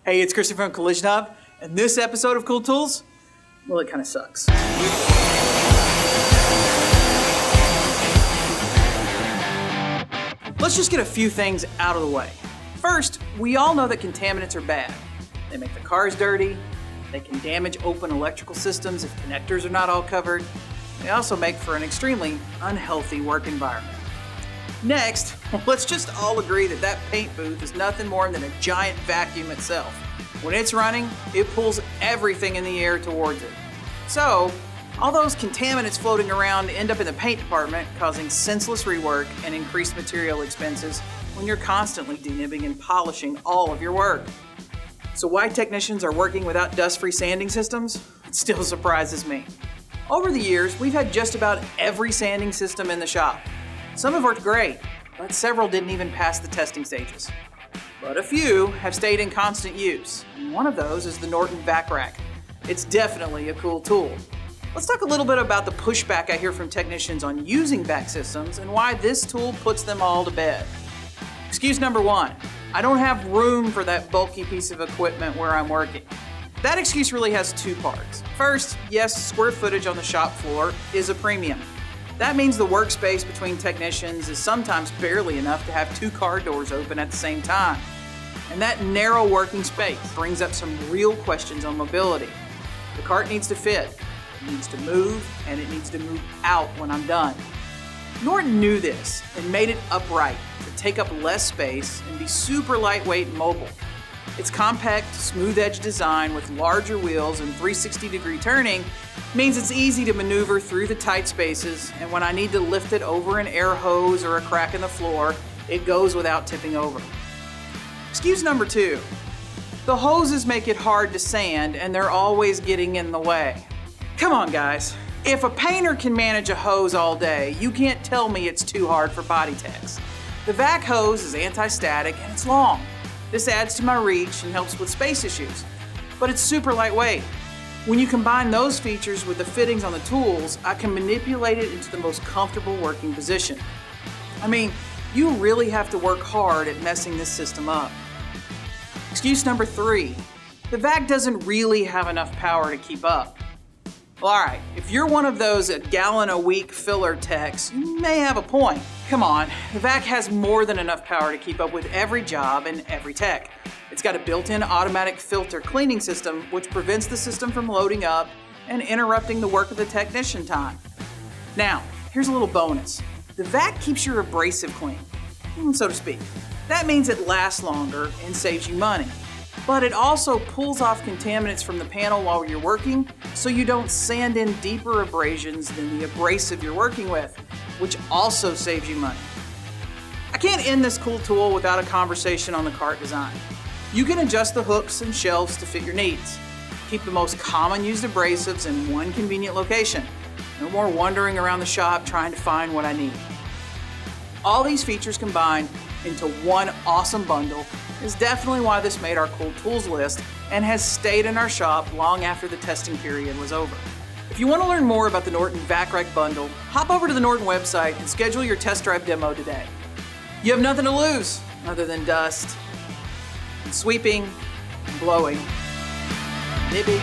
Hey, it's Christian from Collision Hub, and this episode of Cool Tools, well, it kind of sucks. Let's just get a few things out of the way. First, we all know that contaminants are bad. They make the cars dirty, they can damage open electrical systems if connectors are not all covered. They also make for an extremely unhealthy work environment. Next, let's just all agree that that paint booth is nothing more than a giant vacuum itself. When it's running, it pulls everything in the air towards it. So, all those contaminants floating around end up in the paint department, causing senseless rework and increased material expenses when you're constantly denibbing and polishing all of your work. So why technicians are working without dust-free sanding systems? It still surprises me. Over the years, we've had just about every sanding system in the shop. Some have worked great, but several didn't even pass the testing stages. But a few have stayed in constant use, and one of those is the Norton Vac Rack. It's definitely a cool tool. Let's talk a little bit about the pushback I hear from technicians on using vac systems and why this tool puts them all to bed. Excuse number one, I don't have room for that bulky piece of equipment where I'm working. That excuse really has two parts. First, yes, square footage on the shop floor is a premium. That means the workspace between technicians is sometimes barely enough to have two car doors open at the same time. And that narrow working space brings up some real questions on mobility. The cart needs to fit, it needs to move, and it needs to move out when I'm done. Norton knew this and made it upright to take up less space and be super lightweight and mobile. Its compact, smooth-edge design with larger wheels and 360-degree turning means it's easy to maneuver through the tight spaces, and when I need to lift it over an air hose or a crack in the floor, it goes without tipping over. Excuse number two, the hoses make it hard to sand and they're always getting in the way. Come on guys, if a painter can manage a hose all day, you can't tell me it's too hard for body techs. The vac hose is anti-static and it's long. This adds to my reach and helps with space issues, but it's super lightweight. When you combine those features with the fittings on the tools, I can manipulate it into the most comfortable working position. I mean, you really have to work hard at messing this system up. Excuse number three, the vac doesn't really have enough power to keep up. Well, alright, if you're one of those a gallon a week filler techs, you may have a point. Come on, the vac has more than enough power to keep up with every job and every tech. It's got a built-in automatic filter cleaning system which prevents the system from loading up and interrupting the work of the technician time. Now, here's a little bonus. The vac keeps your abrasive clean, so to speak. That means it lasts longer and saves you money. But it also pulls off contaminants from the panel while you're working, so you don't sand in deeper abrasions than the abrasive you're working with, which also saves you money. I can't end this cool tool without a conversation on the cart design. You can adjust the hooks and shelves to fit your needs. Keep the most common used abrasives in one convenient location. No more wandering around the shop trying to find what I need. All these features combined into one awesome bundle is definitely why this made our cool tools list and has stayed in our shop long after the testing period was over. If you want to learn more about the Norton Vac Rack bundle, hop over to the Norton website and schedule your test drive demo today. You have nothing to lose other than dust, and sweeping, and blowing, nibbing,